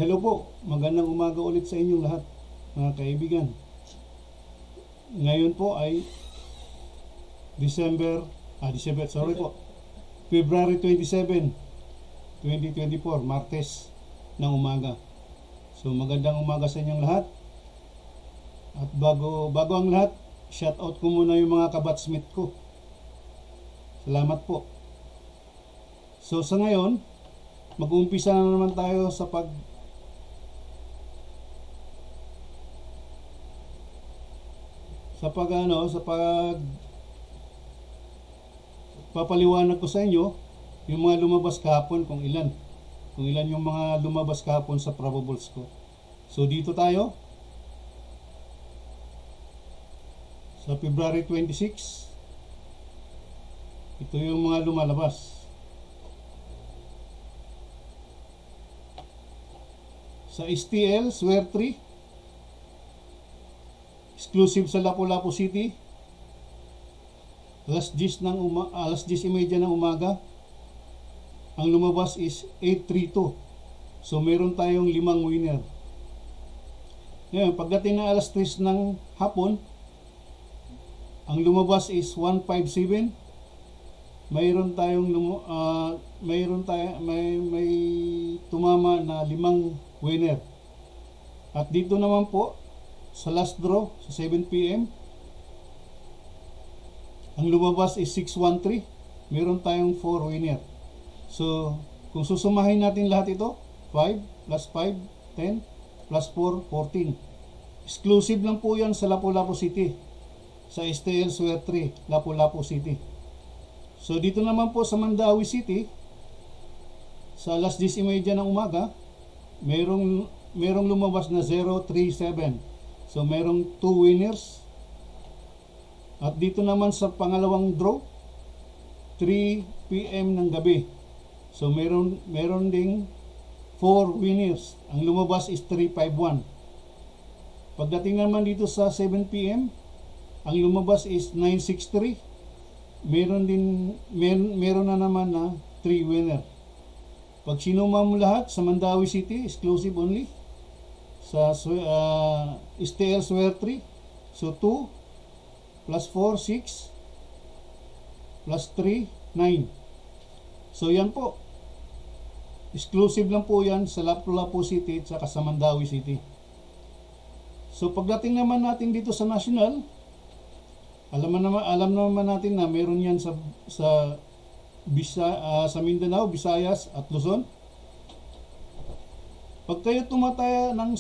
Hello po, magandang umaga ulit sa inyong lahat, mga kaibigan. Ngayon po ay February 27, 2024, Martes ng umaga. So magandang umaga sa inyong lahat. At bago ang lahat, shout out ko muna yung mga kabatsmith ko. Salamat po. So sa ngayon, mag-uumpisa na naman tayo sa papaliwanag ko sa inyo yung mga lumabas kahapon, kung ilan yung mga lumabas kahapon sa probables ko. So dito tayo sa February 26. Ito yung mga lumalabas. Sa STL, Swear 3, exclusive sa Lapu-Lapu City, alas 10:30 ng umaga, ang lumabas is 832. So meron tayong 5 winner. Ngayon, pagdating na alas 3 ng hapon, ang lumabas is 157. Mayroon tayong may tumama na 5 winner. At dito naman po sa last draw sa 7 PM, ang lumabas is 613. Meron tayong 4 winner. So kung susumahin natin lahat ito, 5 plus 5, 10 plus 4, 14. Exclusive lang po yan sa Lapu-Lapu City, sa STL Swear 3, Lapu-Lapu City. So dito naman po sa Mandawi City, sa alas 10:30 ng umaga, merong lumabas na 037. So merong 2 winners. At dito naman sa pangalawang draw, 3 PM ng gabi. So meron ding 4 winners. Ang lumabas is 351. Pagdating naman dito sa 7 PM, ang lumabas is 963. Meron na naman na 3 winner. Pag sinuma mo lahat sa Mandawi City, exclusive only sa STL Swear 3, so 2 plus 4, 6 plus 3, 9. So yan po, exclusive lang po yan sa Lapu-Lapu City at saka sa Mandawi City. So pagdating naman natin dito sa national, alam naman natin na meron yan sa Mindanao, Visayas at Luzon. Pag kayo tumataya ng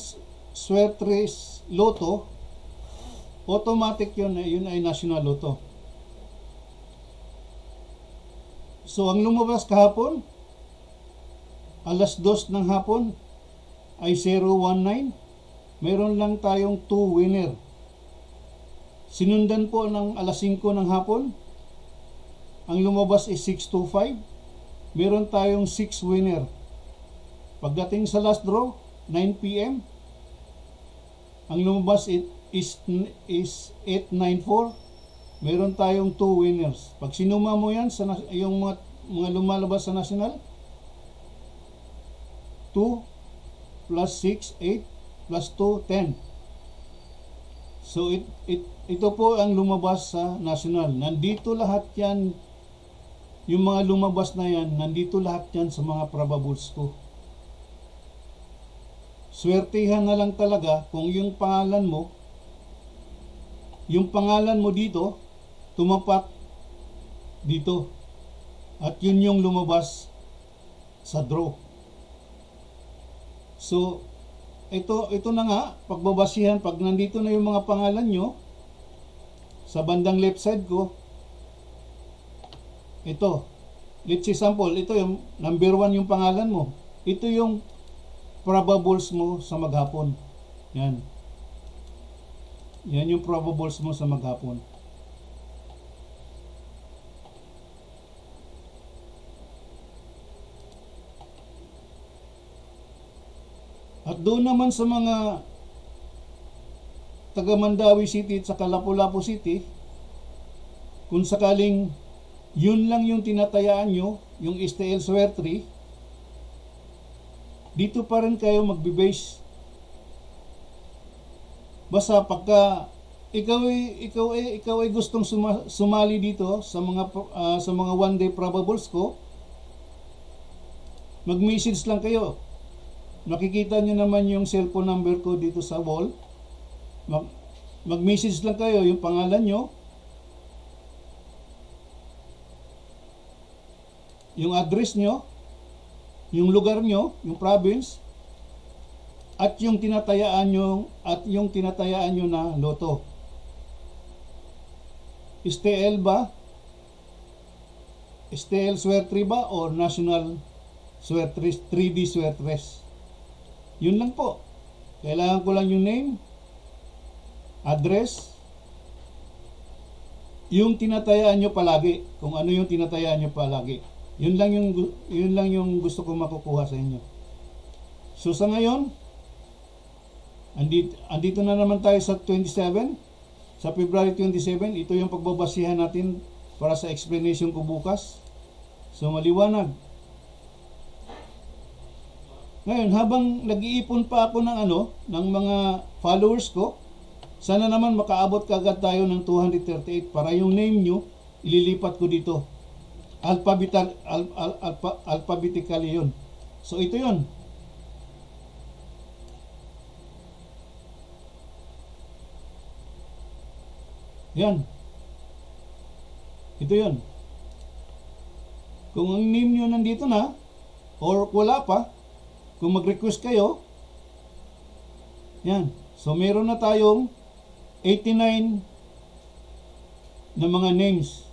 Swear 3 Lotto, automatic yun ay national lotto. So ang lumabas kahapon, alas 2 ng hapon ay 019. Meron lang tayong 2 winner. Sinundan po ng alas 5 ng hapon, ang lumabas is 625. Meron tayong 6 winner. Pagdating sa last draw, 9 PM, ang lumabas is 894. Meron tayong 2 winners. Pag sinuma mo yan sa yung mga lumalabas sa national, 2 plus 6, 8 plus 2, 10. So ito po ang lumabas sa national. Nandito lahat yan, yung mga lumabas na yan, nandito lahat yan sa mga probables ko. Swertihan na lang talaga kung yung pangalan mo dito, tumapak dito. At yun yung lumabas sa draw. So ito na nga, pagbabasihan, pag nandito na yung mga pangalan nyo, sa bandang left side ko, ito, let's say sample, ito yung number 1 yung pangalan mo. Ito yung probables mo sa maghapon. Yan yung probables mo sa maghapon. At doon naman sa mga taga Mandawi City at saka Lapu-Lapu City, kung sakaling yun lang yung tinatayaan nyo, yung STL Swear 3, dito pa rin kayo magbe-base. Basta pagka ikaw ay gustong sumali dito sa mga one day probables ko, mag-message lang kayo. Makikita nyo naman yung cellphone number ko dito sa wall. Mag-message lang kayo, yung pangalan nyo, yung address nyo, yung lugar nyo, yung province, at yung tinatayaan nyo na loto. STL ba? STL Swertre ba o National Swertres, 3D Swertres? Yun lang po. Kailangan ko lang yung name, address, yung tinatayaan nyo palagi. Kung ano yung tinatayaan nyo palagi. Yun lang yung gusto ko makukuha sa inyo. So sa ngayon, andito na naman tayo sa 27. Sa February 27, ito yung pagbabasihan natin para sa explanation ko bukas. So maliwanag. Ngayon, habang nag-iipon pa ako ng mga followers ko, sana naman makaabot kagad tayo ng 238 para yung name nyo, ililipat ko dito. Alphabetically yun. So ito yun. Yan. Ito yun. Kung ang name nyo nandito na, or wala pa, kung mag-request kayo, yan. So meron na tayong 89 na mga names.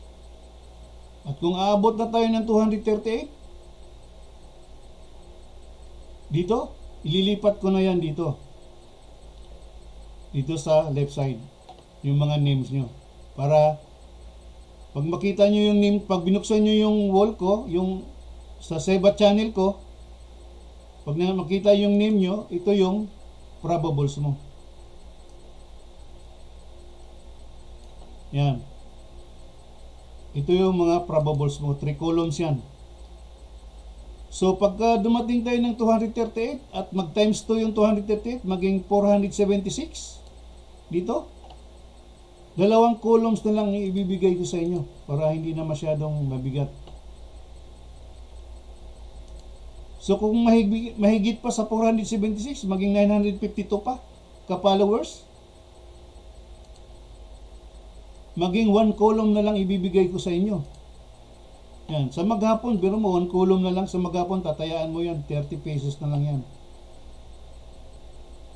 At kung aabot na tayo ng 238, dito, ililipat ko na yan dito. Dito sa left side. Yung mga names nyo. Para pag makita nyo yung name, pag binuksan nyo yung wall ko, yung sa Seba channel ko, pag makita yung name nyo, ito yung probables mo. Yan. Ito yung mga probables mo. 3 columns yan. So pagka dumating tayo ng 238 at mag times 2 yung 238, maging 476 dito. 2 columns na lang ibibigay ko sa inyo para hindi na masyadong mabigat. So kung mahigit pa sa 476, maging 952 pa ka-followers, maging 1 column na lang ibibigay ko sa inyo. Yan. Sa maghapon, biro mo, 1 column na lang sa maghapon, tatayaan mo yan, 30 pesos na lang yan.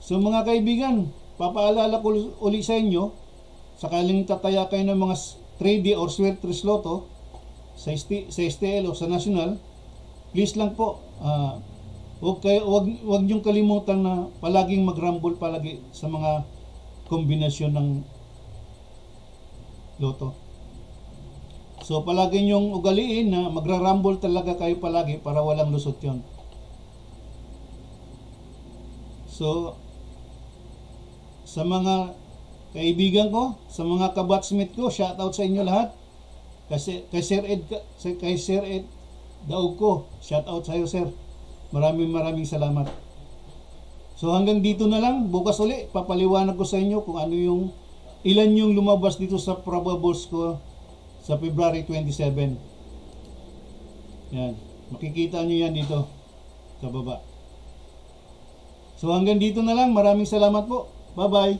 So mga kaibigan, papaalala ko uli sa inyo, sakaling tataya kayo ng mga 3D or Swertres Lotto sa STL o sa National, please lang po, wag niyong kalimutan na palaging mag-rumble palagi sa mga kombinasyon ng Lotto. So palagi niyong ugaliin na magra-rumble talaga kayo palagi para walang lusot yon. So sa mga kaibigan ko, sa mga kabatsmate ko, shout out sa inyo lahat. Kasi kay Sir Ed Daog ko, shout out sa iyo, sir. Maraming salamat. So hanggang dito na lang, bukas uli papaliwanag ko sa inyo kung ano yung ilan yung lumabas dito sa probables ko sa February 27. Yan, makikita nyo yan dito sa baba. So hanggang dito na lang, maraming salamat po. Bye bye.